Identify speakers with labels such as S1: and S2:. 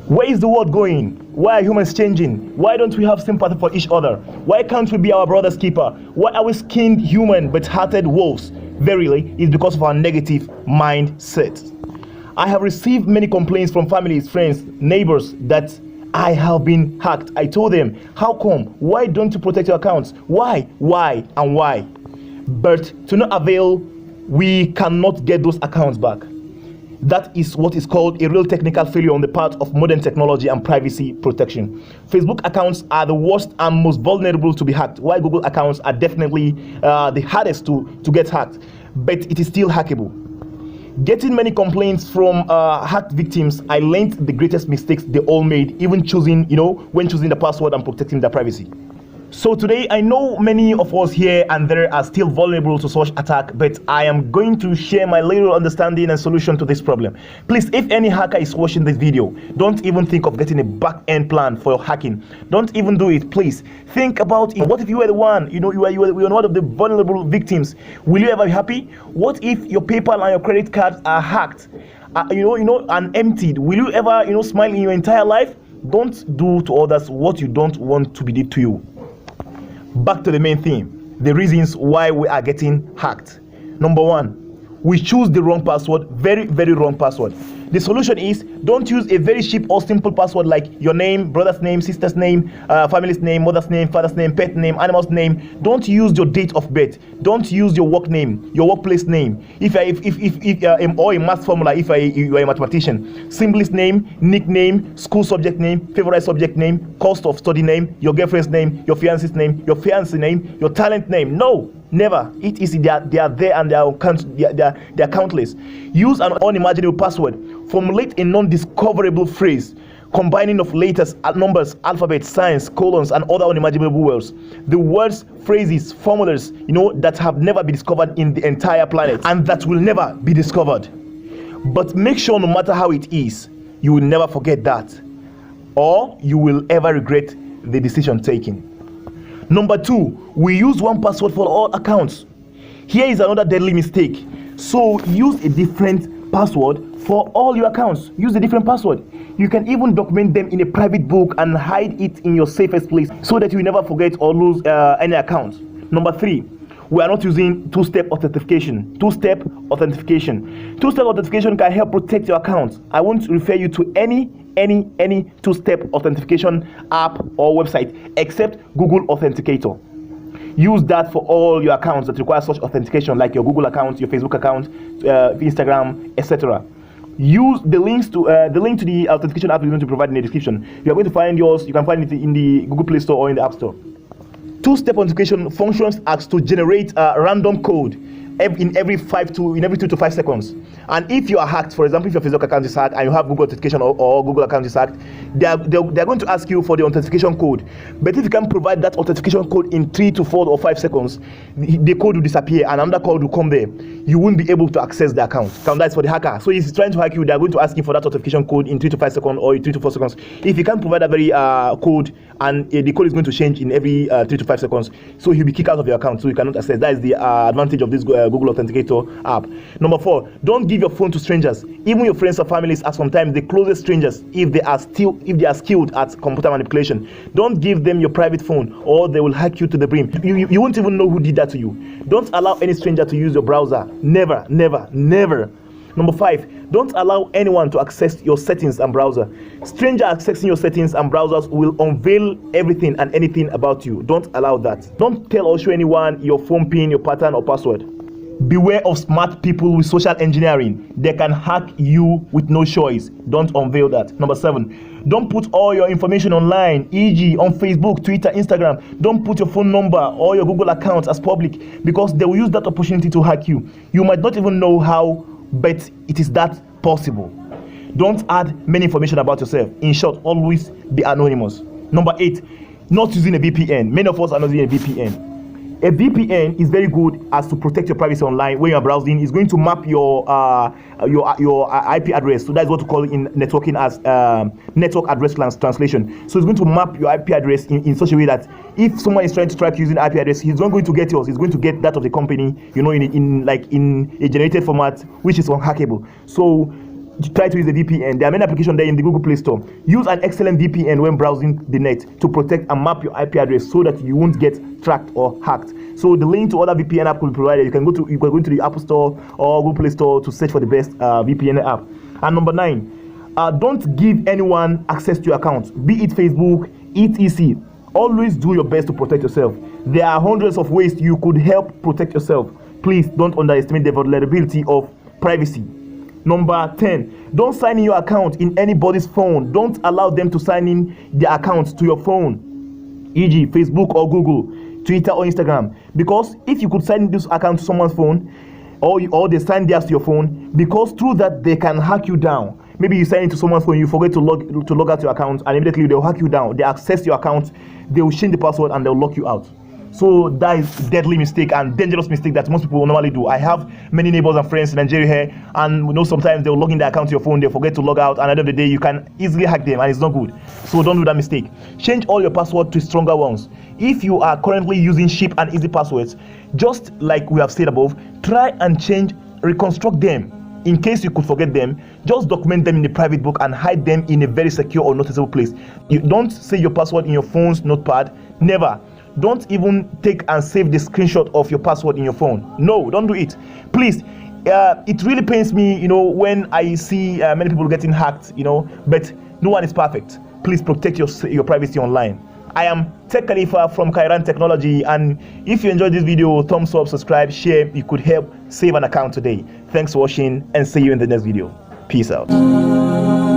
S1: Where is the world going? Why are humans changing? Why don't we have sympathy for each other? Why can't we be our brother's keeper? Why are we skinned human but hearted wolves? Verily, it's because of our negative mindset. I have received many complaints from families, friends, neighbors that I have been hacked. I told them, how come? Why don't you protect your accounts? Why, and why? But to no avail, we cannot get those accounts back. That is what is called a real technical failure on the part of modern technology and privacy protection. Facebook accounts are the worst and most vulnerable to be hacked, while Google accounts are definitely the hardest to get hacked, but it is still hackable. Getting many complaints from hacked victims, I learned the greatest mistakes they all made, even choosing, when choosing the password and protecting their privacy. So today, I know many of us here and there are still vulnerable to such attack, but I am going to share my little understanding and solution to this problem. Please, if any hacker is watching this video, don't even think of getting a back-end plan for your hacking. Don't even do it, please. Think about it. What if you were the one, you are one of the vulnerable victims? Will you ever be happy? What if your PayPal and your credit cards are hacked, and emptied? Will you ever, smile in your entire life? Don't do to others what you don't want to be did to you. Back to the main theme, the reasons why we are getting hacked. Number one, we choose the wrong password, very, very wrong password. The solution is, don't use a very cheap or simple password like your name, brother's name, sister's name, family's name, mother's name, father's name, pet name, animal's name. Don't use your date of birth. Don't use your work name, your workplace name. Or a math formula, if you are a mathematician. Sibling name, nickname, school subject name, favorite subject name, cost of study name, your girlfriend's name, your fiance's name, your fiancé name, your talent name. No, never. It is they are there and they are countless. Use an unimaginable password. Formulate a non-discoverable phrase combining of letters, numbers, alphabet, signs, colons, and other unimaginable words. The words, phrases, formulas, that have never been discovered in the entire planet and that will never be discovered. But make sure, no matter how it is, you will never forget that, or you will ever regret the decision taken. Number two, we use one password for all accounts. Here is another deadly mistake. So use a different password for all your accounts. Use a different password. You can even document them in a private book and hide it in your safest place so that you will never forget or lose any account. Number three, we are not using two-step authentication. Two-step authentication can help protect your account. I won't refer you to any two-step authentication app or website except Google Authenticator. Use that for all your accounts that require such authentication, like your Google account, your Facebook account, Instagram, etc. Use the link to the authentication app we're going to provide in the description. You are going to find yours. You can find it in the Google Play Store or in the App Store. Two-step authentication functions as to generate a random code in every 2 to 5 seconds. And if you are hacked, for example, if your Facebook account is hacked and you have Google Authentication or Google account is hacked, they're going to ask you for the authentication code. But if you can provide that authentication code in 3 to 4 or 5 seconds, the code will disappear and another code will come there. You won't be able to access the account. And that's for the hacker. So if he's trying to hack you, they're going to ask you for that authentication code in 3 to 5 seconds or in 3 to 4 seconds. If you can't provide that very code, and the code is going to change in every 3 to 5 seconds, so he'll be kicked out of your account, so you cannot access. That is the advantage of this Google Authenticator app. Number 4, don't give your phone to strangers. Even your friends or families are sometimes the closest strangers if they are skilled at computer manipulation. Don't give them your private phone or they will hack you to the brim. You won't even know who did that to you. Don't allow any stranger to use your browser. Never, never, never. Number 5, don't allow anyone to access your settings and browser. Stranger accessing your settings and browsers will unveil everything and anything about you. Don't allow that. Don't tell or show anyone your phone pin, your pattern or password. Beware of smart people with social engineering. They can hack you with no choice. Don't unveil that. Number 7, don't put all your information online, e.g. on Facebook, Twitter, Instagram. Don't put your phone number or your Google account as public because they will use that opportunity to hack you. You might not even know how, but it is that possible. Don't add many information about yourself. In short, always be anonymous. Number 8, not using a VPN. Many of us are not using a VPN. A VPN is very good as to protect your privacy online. When you are browsing, it's going to map your IP address. So that's what we call in networking as network address translation. So it's going to map your IP address in such a way that if someone is trying to track using IP address, he's not going to get yours. He's going to get that of the company, in a generated format, which is unhackable. So try to use a VPN. There are many applications there in the Google Play Store. Use an excellent VPN when browsing the net to protect and map your IP address so that you won't get tracked or hacked. So the link to other VPN app will be provided. You can go to the Apple Store or Google Play Store to search for the best VPN app. And number 9, don't give anyone access to your account, be it Facebook, etc. Always do your best to protect yourself. There are hundreds of ways you could help protect yourself. Please don't underestimate the vulnerability of privacy. Number 10, don't sign in your account in anybody's phone. Don't allow them to sign in their accounts to your phone, e.g. Facebook or Google, Twitter or Instagram. Because if you could sign in this account to someone's phone, or they sign theirs to your phone, because through that they can hack you down. Maybe you sign into someone's phone, you forget to log out your account, and immediately they'll hack you down. They access your account, they will change the password, and they'll lock you out. So that is a deadly mistake and dangerous mistake that most people normally do. I have many neighbors and friends in Nigeria here, and sometimes they'll log in their account to your phone, they forget to log out, and at the end of the day, you can easily hack them, and it's not good. So don't do that mistake. Change all your passwords to stronger ones. If you are currently using cheap and easy passwords, just like we have said above, try and reconstruct them. In case you could forget them, just document them in a private book and hide them in a very secure or noticeable place. You don't say your password in your phone's notepad. Never. Don't even take and save the screenshot of your password in your phone. No, don't do it. Please. It really pains me, when I see many people getting hacked, but no one is perfect. Please protect your privacy online. I am Tech Khalifa from Kairan Technology, and if you enjoyed this video, thumbs up, subscribe, share. You could help save an account today. Thanks for watching, and see you in the next video. Peace out.